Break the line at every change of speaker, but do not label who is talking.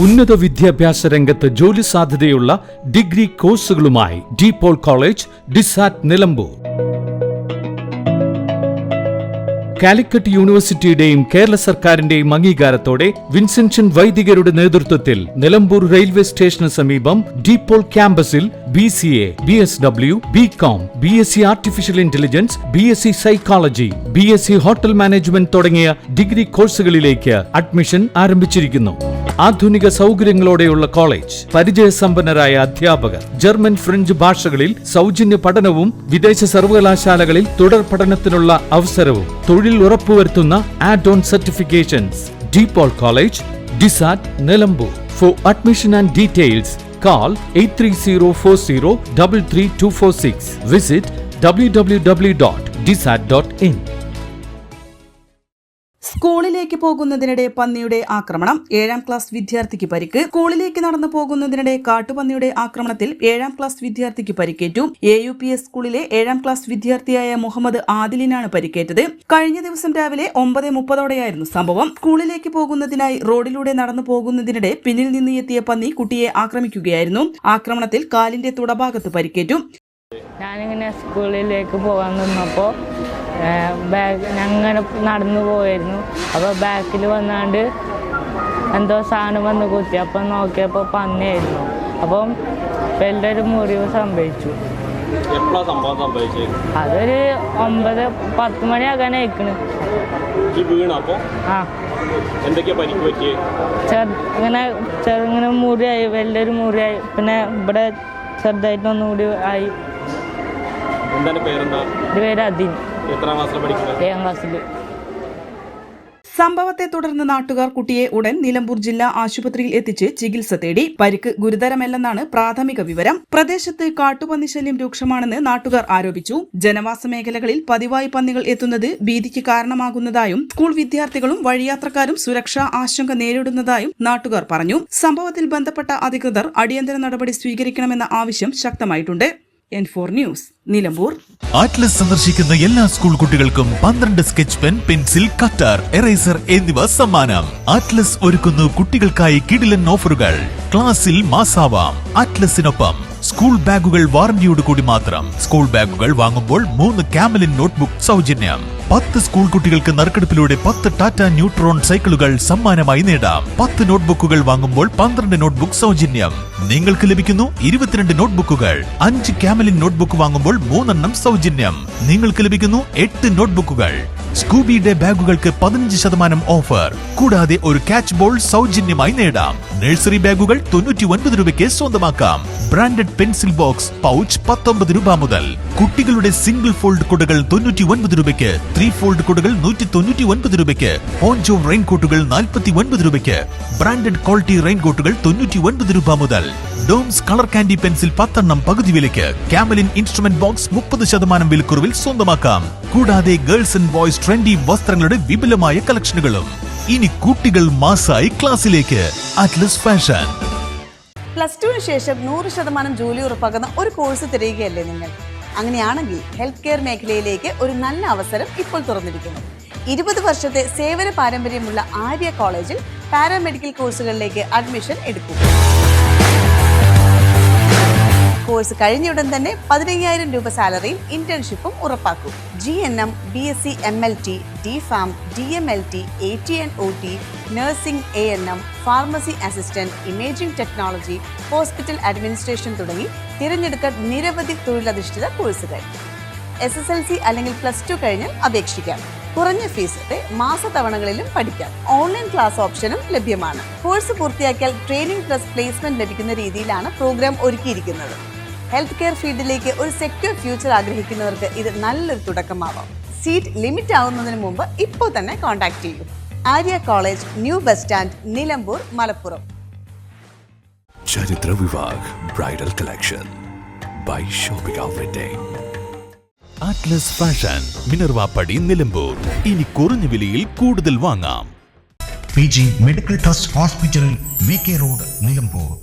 ഉന്നത വിദ്യാഭ്യാസ രംഗത്ത് ജോലി സാധ്യതയുള്ള ഡിഗ്രി കോഴ്സുകളുമായി DePaul കോളേജ്, ഡിസാറ്റ്, നിലമ്പൂർ. കാലിക്കറ്റ് യൂണിവേഴ്സിറ്റിയുടെയും കേരള സർക്കാരിന്റെയും അംഗീകാരത്തോടെ വിൻസെൻഷൻ വൈദികരുടെ നേതൃത്വത്തിൽ നിലമ്പൂർ റെയിൽവേ സ്റ്റേഷന് സമീപം DePaul ക്യാമ്പസിൽ BCA, BSW, BCom, BSc artificial intelligence, BSc psychology, BSc hotel management തുടങ്ങിയ ഡിഗ്രി കോഴ്സുകളിലേക്ക് അഡ്മിഷൻ ആരംഭിച്ചിരിക്കുന്നു. ആധുനിക സൗകര്യങ്ങളോടെയുള്ള കോളേജ്, പരിചയസമ്പന്നരായ അധ്യാപകർ, ജർമ്മൻ, ഫ്രഞ്ച് ഭാഷകളിൽ സൗജന്യ പഠനവും വിദേശ സർവകലാശാലകളിൽ തുടർ പഠനത്തിനുള്ള അവസരവും തൊഴിൽ ഉറപ്പുവരുത്തുന്ന add on certifications. DePaul college, ഡിസാറ്റ്, Nilambur. For admission and details call 8304033246. Visit www.disat.in.
സ്കൂളിലേക്ക് പോകുന്നതിനിടെ പന്നിയുടെ ആക്രമണം, 7ാം ക്ലാസ് വിദ്യാർത്ഥിക്ക് പരിക്ക്. സ്കൂളിലേക്ക് നടന്നു പോകുന്നതിനിടെ കാട്ടുപന്നിയുടെ ആക്രമണത്തിൽ 7ാം ക്ലാസ് വിദ്യാർത്ഥിക്ക് പരിക്കേറ്റു. AUPS സ്കൂളിലെ 7ാം ക്ലാസ് വിദ്യാർത്ഥിയായ മുഹമ്മദ് ആദിലിനാണ് പരിക്കേറ്റത്. കഴിഞ്ഞ ദിവസം രാവിലെ 9:30 സംഭവം. സ്കൂളിലേക്ക് പോകുന്നതിനായി റോഡിലൂടെ നടന്നു പോകുന്നതിനിടെ പിന്നിൽ നിന്ന് എത്തിയ പന്നി കുട്ടിയെ ആക്രമിക്കുകയായിരുന്നു. ആക്രമണത്തിൽ കാലിന്റെ തുടഭാഗത്ത് പരിക്കേറ്റു.
ഞാനിങ്ങനെ സ്കൂളിലേക്ക് പോകാൻ നിന്നപ്പോൾ ഞങ്ങനെ നടന്നു പോയിരുന്നു. അപ്പോൾ ബാക്കിൽ വന്നാണ്ട് എന്തോ സാധനം വന്ന് കുത്തി. അപ്പം നോക്കിയപ്പോൾ പന്നിയായിരുന്നു. അപ്പം വലിയൊരു മുറിവ് സംഭവിച്ചു. അതൊരു 9-10 മണിയാകാനായിക്കണ്. ഇങ്ങനെ ചെറുങ്ങനെ മുറിയായി, വലിയൊരു മുറിയായി. പിന്നെ ഇവിടെ ചെറുതായിട്ടൊന്നുകൂടി ആയി. പേര് അദീൻ. 7ാം ക്ലാസ്സിൽ.
സംഭവത്തെ തുടർന്ന് നാട്ടുകാർ കുട്ടിയെ ഉടൻ നിലമ്പൂർ ജില്ലാ ആശുപത്രിയിൽ എത്തിച്ച് ചികിത്സ തേടി. പരിക്ക് ഗുരുതരമല്ലെന്നാണ് പ്രാഥമിക വിവരം. പ്രദേശത്ത് കാട്ടുപന്നി ശല്യം രൂക്ഷമാണെന്ന് നാട്ടുകാർ ആരോപിച്ചു. ജനവാസ മേഖലകളിൽ പതിവായി പന്നികൾ എത്തുന്നത് ഭീതിക്ക് കാരണമാകുന്നതായും സ്കൂൾ വിദ്യാർത്ഥികളും വഴിയാത്രക്കാരും സുരക്ഷാ ആശങ്ക നേരിടുന്നതായും നാട്ടുകാർ പറഞ്ഞു. സംഭവത്തിൽ ബന്ധപ്പെട്ട അധികൃതർ അടിയന്തര നടപടി സ്വീകരിക്കണമെന്ന ആവശ്യം ശക്തമായിട്ടുണ്ട്. N4 news, Nilambur.
ആറ്റ്ലസ് സന്ദർശിക്കുന്ന എല്ലാ സ്കൂൾ കുട്ടികൾക്കും 12 sketch pen, pencil, cutter, eraser എന്നിവ സമ്മാനം. ആറ്റ്ലസ് ഒരുക്കുന്നു കുട്ടികൾക്കായി കിടിലൻ ഓഫറുകൾ. ക്ലാസ്സിൽ മാസാവാം. ആറ്റ്ലസിനൊപ്പം സ്കൂൾ ബാഗുകൾ വാറന്റിയോട് കൂടി മാത്രം. സ്കൂൾ ബാഗുകൾ വാങ്ങുമ്പോൾ 3 കാമലിൻ നോട്ട്ബുക്ക് സൗജന്യം. 10 സ്കൂൾ കുട്ടികൾക്ക് നറുക്കെടുപ്പിലൂടെ 10 ടാറ്റ ന്യൂട്രോൺ സൈക്കിളുകൾ സമ്മാനമായി നേടാം. 10 നോട്ട്ബുക്കുകൾ വാങ്ങുമ്പോൾ 12 നോട്ട്ബുക്ക് സൗജന്യം. നിങ്ങൾക്ക് ലഭിക്കുന്നു 22 നോട്ട്ബുക്കുകൾ. 5 കാമലിൻ നോട്ട്ബുക്ക് വാങ്ങുമ്പോൾ 3 എണ്ണം സൗജന്യം. നിങ്ങൾക്ക് ലഭിക്കുന്നു 8 നോട്ട്ബുക്കുകൾ. സ്കൂബി ഡേ ബാഗുകൾക്ക് 15% ഓഫർ. കൂടാതെ ഒരു ക്യാച്ച് ബോൾ സൗജന്യമായി നേടാം. നഴ്സറി ബാഗുകൾ 99 രൂപയ്ക്ക് സ്വന്തമാക്കാം. ബ്രാൻഡഡ് പെൻസിൽ ബോക്സ്, പൗച്ച് 19 രൂപ മുതൽ. കുട്ടികളുടെ സിംഗിൾ ഫോൾഡ് കുടകൾ 99 രൂപയ്ക്ക്. 3 ഫോൾഡ് കുടകൾ 199 രൂപയ്ക്ക്. പോഞ്ചോ റെയിൻകോട്ടുകൾ 49 രൂപയ്ക്ക്. ബ്രാൻഡഡ് ക്വാളിറ്റി റെയിൻകോട്ടുകൾ 99 രൂപ മുതൽ. ഡോംസ് കളർ കാൻഡി പെൻസിൽ 10 എണ്ണം പകുതി വിലയ്ക്ക്. കാമലിൻ ഇൻസ്ട്രുമെന്റ് ബോക്സ് 30% വിലക്കുറവിൽ സ്വന്തമാക്കാം. കൂടാതെ ഗേൾസ് ആൻഡ് ബോയ്സ് ട്രെൻഡി വസ്ത്രങ്ങളുടെ വിപുലമായ കളക്ഷനുകളും. ഇനി കുട്ടികൾ മാസായി ക്ലാസ്സിലേക്ക്. Atlas fashion.
+2 ശേഷം 100% ജോലി ഉറപ്പാക്കുന്ന ഒരു കോഴ്സ് തിരയുകയല്ലേ നിങ്ങൾ? അങ്ങനെയാണെങ്കിൽ ഹെൽത്ത് കെയർ മേഖലയിലേക്ക് ഒരു നല്ല അവസരം ഇപ്പോൾ തുറന്നിരിക്കുന്നു. 20 വർഷത്തെ സേവന പാരമ്പര്യമുള്ള ആര്യ കോളേജിൽ പാരാമെഡിക്കൽ കോഴ്സുകളിലേക്ക് അഡ്മിഷൻ എടുക്കൂ. കോഴ്സ് കഴിഞ്ഞയുടൻ തന്നെ 15,000 രൂപ സാലറിയും ഇന്റേൺഷിപ്പും ഉറപ്പാക്കും. GNM, BSc MLT, DPharm, DMLT, AT&OT, nursing, ANM, pharmacy assistant, imaging technology, hospital administration തുടങ്ങി തിരഞ്ഞെടുക്കാൻ നിരവധി തൊഴിലധിഷ്ഠിത കോഴ്സുകൾ. SSLC അല്ലെങ്കിൽ +2 കഴിഞ്ഞാൽ അപേക്ഷിക്കാം. കുറഞ്ഞ ഫീസോടെ മാസത്തവണകളിലും പഠിക്കാം. ഓൺലൈൻ ക്ലാസ് ഓപ്ഷനും ലഭ്യമാണ്. കോഴ്സ് പൂർത്തിയാക്കിയാൽ ട്രെയിനിങ് പ്ലസ് പ്ലേസ്മെന്റ് ലഭിക്കുന്ന രീതിയിലാണ് പ്രോഗ്രാം ഒരുക്കിയിരിക്കുന്നത്. ഹെൽത്ത് കെയർ ഫീൽഡിലേക്ക് ഒരു സെക്യൂർ ഫ്യൂച്ചർ ആഗ്രഹിക്കുന്നവർക്ക് ഇത് നല്ലൊരു തുടക്കമാവാം. സീറ്റ് ലിമിറ്റ് ആവുന്നതിന് മുമ്പ് ഇപ്പോൾ തന്നെ കോൺടാക്ട് ചെയ്യൂ. Arya college, new bus stand, Nilambur, Malappuram.
ചരിത്ര Vivah bridal collection by shopping wedding.
Atlas fashion, Minervappadi, Nilambur. ഇനി കുറഞ്ഞ വിലയിൽ കൂടുതൽ വാങ്ങാം.
PG medical trust hospital, VK road, Nilambur.